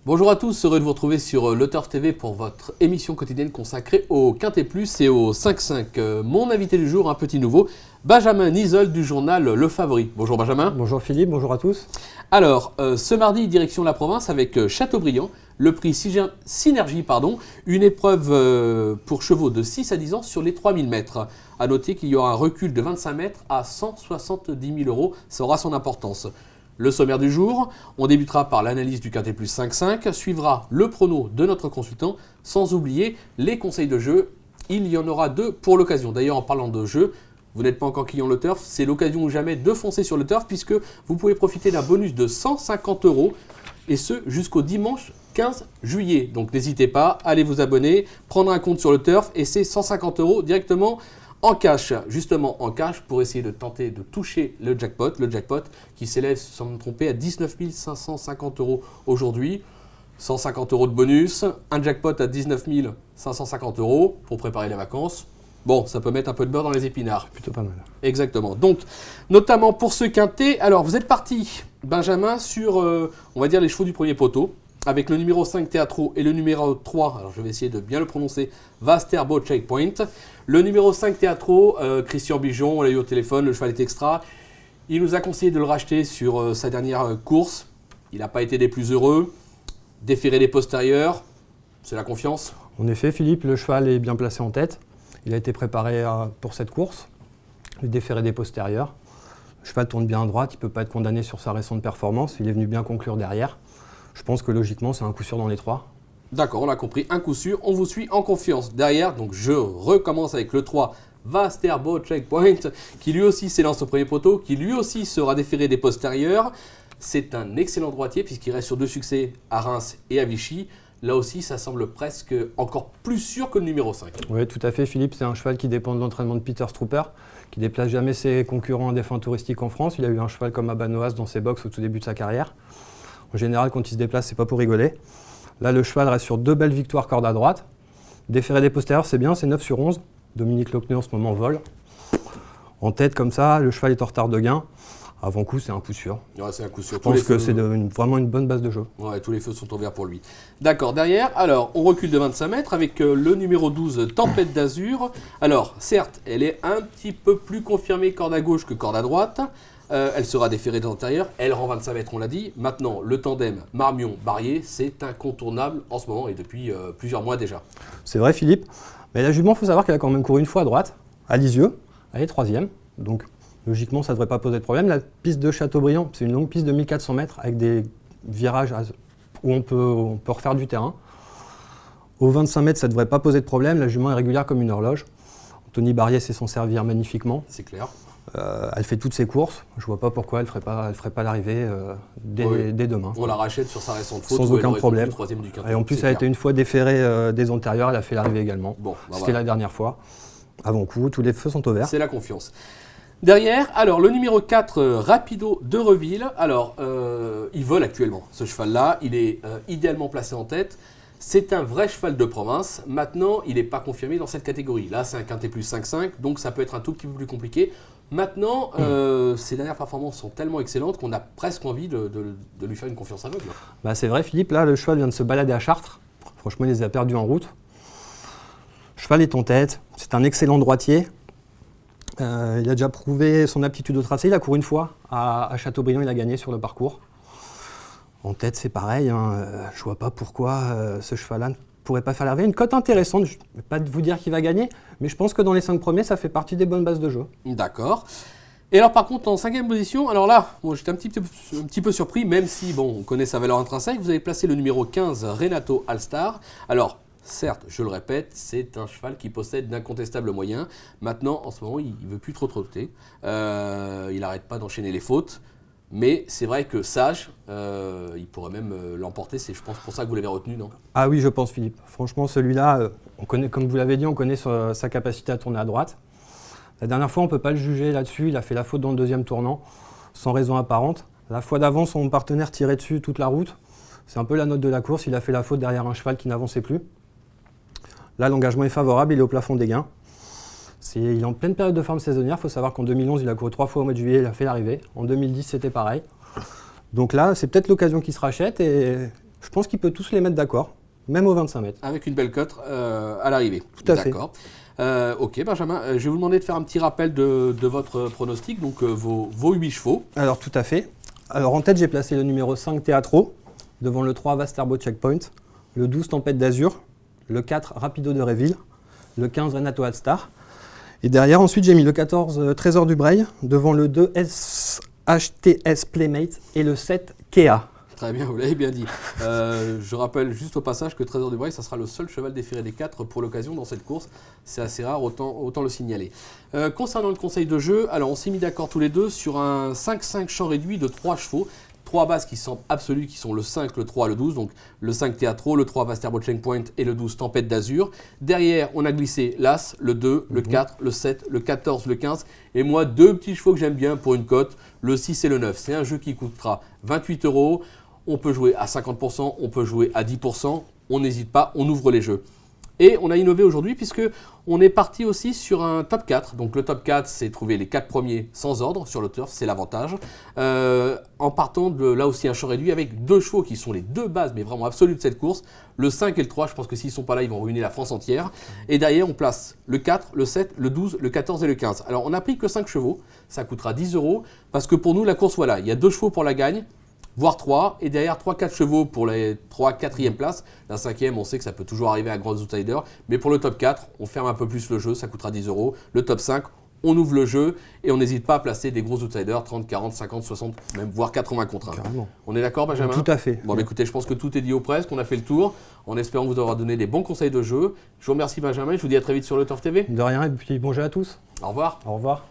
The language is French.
Bonjour à tous, heureux de vous retrouver sur Le Turf TV pour votre émission quotidienne consacrée au Quintet Plus et au 5-5. Mon invité du jour, un petit nouveau, Benjamin Nisol du journal Le Favori. Bonjour Benjamin. Bonjour Philippe, bonjour à tous. Alors, ce mardi, direction la province avec Châteaubriand, le prix Synergie, une épreuve pour chevaux de 6 à 10 ans sur les 3000 mètres. A noter qu'il y aura un recul de 25 mètres à 170 000 €, ça aura son importance. Le sommaire du jour, on débutera par l'analyse du Quintet Plus 5-5, suivra le prono de notre consultant, sans oublier les conseils de jeu. Il y en aura deux pour l'occasion. D'ailleurs, en parlant de jeu, vous n'êtes pas encore client Le Turf, c'est l'occasion ou jamais de foncer sur Le Turf puisque vous pouvez profiter d'un bonus de 150 € et ce jusqu'au dimanche 15 juillet. Donc n'hésitez pas, allez vous abonner, prendre un compte sur Le Turf et c'est 150 € directement en cash, justement en cash pour essayer de tenter de toucher le jackpot qui s'élève sans me tromper à 19 550 € aujourd'hui, 150 € de bonus, un jackpot à 19 550 € pour préparer les vacances. Bon, ça peut mettre un peu de beurre dans les épinards. Plutôt pas mal. Exactement. Donc, notamment pour ce quintet, alors vous êtes parti, Benjamin, sur, on va dire, les chevaux du premier poteau, avec le numéro 5 Teatro et le numéro 3, alors je vais essayer de bien le prononcer, Vasterbo Checkpoint. Le numéro 5 Teatro, Christian Bijon, on l'a eu au téléphone, le cheval est extra. Il nous a conseillé de le racheter sur sa dernière course. Il n'a pas été des plus heureux. Déféré des postérieurs, c'est la confiance. En effet, Philippe, le cheval est bien placé en tête. Il a été préparé pour cette course. Le déféré des postérieurs. Le cheval tourne bien à droite, il ne peut pas être condamné sur sa récente performance. Il est venu bien conclure derrière. Je pense que logiquement, c'est un coup sûr dans les trois. D'accord, on l'a compris, un coup sûr, on vous suit en confiance. Derrière, donc je recommence avec le 3, Vasterbo Checkpoint, qui lui aussi s'élance au premier poteau, qui lui aussi sera déféré des postérieurs. C'est un excellent droitier puisqu'il reste sur 2 succès à Reims et à Vichy. Là aussi, ça semble presque encore plus sûr que le numéro 5. Oui, tout à fait, Philippe. C'est un cheval qui dépend de l'entraînement de Peter Strooper, qui déplace jamais ses concurrents à des fins touristiques en France. Il a eu un cheval comme Abanoas dans ses box au tout début de sa carrière. En général, quand il se déplace, c'est pas pour rigoler. Là, le cheval reste sur 2 belles victoires corde à droite. Déféré des postérieurs, c'est bien, c'est 9 sur 11. Dominique Lochneux en ce moment vole. En tête comme ça, le cheval est en retard de gain. Avant coup, c'est un coup sûr. Ouais, c'est un coup sûr. Je pense que c'est vraiment une bonne base de jeu. Ouais, tous les feux sont ouverts pour lui. D'accord, derrière, alors, on recule de 25 mètres avec le numéro 12, Tempête d'Azur. Alors, certes, elle est un petit peu plus confirmée corde à gauche que corde à droite. Elle sera déférée de l'intérieur, elle rend 25 mètres, on l'a dit. Maintenant, le tandem Marmion-Barrier, c'est incontournable en ce moment et depuis plusieurs mois déjà. C'est vrai, Philippe. Mais la jument, il faut savoir qu'elle a quand même couru une fois à droite, à Lisieux. Elle est 3e. Donc, logiquement, ça ne devrait pas poser de problème. La piste de Châteaubriand, c'est une longue piste de 1400 mètres avec des virages où on peut refaire du terrain. Au 25 mètres, ça ne devrait pas poser de problème. La jument est régulière comme une horloge. Anthony Barrier sait s'en servir magnifiquement. C'est clair. Elle fait toutes ses courses. Je ne vois pas pourquoi elle ne ferait pas l'arrivée dès demain. On la rachète sur sa récente faute. Sans aucun problème. Du quintet. Et en plus, elle a été une fois déférée des antérieurs. Elle a fait l'arrivée également. Bon, C'était voilà. la dernière fois. Avant coup, tous les feux sont au vert. C'est la confiance. Derrière, alors le numéro 4, Rapido de Reville. Alors, il vole actuellement, ce cheval-là. Il est idéalement placé en tête. C'est un vrai cheval de province. Maintenant, il n'est pas confirmé dans cette catégorie. Là, c'est un Quintet Plus 5-5, donc ça peut être un tout petit peu plus compliqué. Maintenant, ses dernières performances sont tellement excellentes qu'on a presque envie de lui faire une confiance aveugle. Bah, c'est vrai, Philippe. Là, le cheval vient de se balader à Chartres. Franchement, il les a perdus en route. Le cheval est en tête. C'est un excellent droitier. Il a déjà prouvé son aptitude au tracé. Il a couru une fois à Châteaubriand. Il a gagné sur le parcours. En tête, c'est pareil. Je ne vois pas pourquoi ce cheval-là ne pourrait pas faire l'arrivée. Une cote intéressante. Je ne vais pas vous dire qu'il va gagner, mais je pense que dans les 5 premiers, ça fait partie des bonnes bases de jeu. D'accord. Et alors par contre, en 5e position, alors là, bon, j'étais un petit peu surpris, même si bon, on connaît sa valeur intrinsèque, vous avez placé le numéro 15, Renato Alstar. Alors, certes, je le répète, c'est un cheval qui possède d'incontestables moyens. Maintenant, en ce moment, il ne veut plus trop trotter. Il n'arrête pas d'enchaîner les fautes. Mais c'est vrai que sage, il pourrait même l'emporter. C'est, je pense, pour ça que vous l'avez retenu, non? Ah oui, je pense, Philippe. Franchement, celui-là, on connaît, comme vous l'avez dit, on connaît sa capacité à tourner à droite. La dernière fois, on ne peut pas le juger là-dessus. Il a fait la faute dans le 2e tournant, sans raison apparente. La fois d'avant, son partenaire tirait dessus toute la route. C'est un peu la note de la course. Il a fait la faute derrière un cheval qui n'avançait plus. Là, l'engagement est favorable. Il est au plafond des gains. Il est en pleine période de forme saisonnière. Il faut savoir qu'en 2011, il a couru 3 fois au mois de juillet. Il a fait l'arrivée. En 2010, c'était pareil. Donc là, c'est peut-être l'occasion qu'il se rachète. Et Je pense qu'il peut tous les mettre d'accord, même aux 25 mètres. Avec une belle cote à l'arrivée. Tout à fait. D'accord. Ok, Benjamin, je vais vous demander de faire un petit rappel de votre pronostic, donc vos 8 chevaux. Alors, tout à fait. Alors, en tête, j'ai placé le numéro 5 Teatro, devant le 3 Vastarbo Checkpoint, le 12 Tempête d'Azur, le 4 Rapido de Réville, le 15 Renato Hadstar. Et derrière, ensuite, j'ai mis le 14 Trésor du Breil, devant le 2 HTS Playmate et le 7 Kea. Très bien, vous l'avez bien dit. Je rappelle juste au passage que Trésor du Breil, ça sera le seul cheval déféré des 4 pour l'occasion dans cette course. C'est assez rare, autant le signaler. Concernant le conseil de jeu, alors on s'est mis d'accord tous les deux sur un 5-5 champ réduit de 3 chevaux. 3 bases qui semblent absolues, qui sont le 5, le 3, le 12. Donc le 5 Teatro, le 3 Vastarbo Checkpoint et le 12 Tempête d'Azur. Derrière, on a glissé l'As, le 2, le 4, le 7, le 14, le 15. Et moi, 2 petits chevaux que j'aime bien pour une cote, le 6 et le 9. C'est un jeu qui coûtera 28 €. On peut jouer à 50%, on peut jouer à 10%, on n'hésite pas, on ouvre les jeux. Et on a innové aujourd'hui puisque on est parti aussi sur un top 4. Donc le top 4, c'est trouver les 4 premiers sans ordre sur le turf, c'est l'avantage. En partant de là aussi un champ réduit avec 2 chevaux qui sont les 2 bases, mais vraiment absolues de cette course. Le 5 et le 3, je pense que s'ils ne sont pas là, ils vont ruiner la France entière. Et derrière, on place le 4, le 7, le 12, le 14 et le 15. Alors on n'a pris que 5 chevaux, ça coûtera 10 € parce que pour nous, la course, voilà, il y a 2 chevaux pour la gagne. Voire 3, et derrière 3-4 chevaux pour les 3-4e places. La 5e, on sait que ça peut toujours arriver à Grand Outsider, mais pour le top 4, on ferme un peu plus le jeu, ça coûtera 10 €. Le top 5, on ouvre le jeu et on n'hésite pas à placer des gros outsiders, 30, 40, 50, 60, même voire 80 contre 1. Carrément. On est d'accord, Benjamin? Tout à fait. Bon, écoutez, je pense que tout est dit ou presque, on a fait le tour, en espérant vous avoir donné des bons conseils de jeu. Je vous remercie, Benjamin, je vous dis à très vite sur le Turf TV. De rien, et puis bon jeu à tous. Au revoir. Au revoir.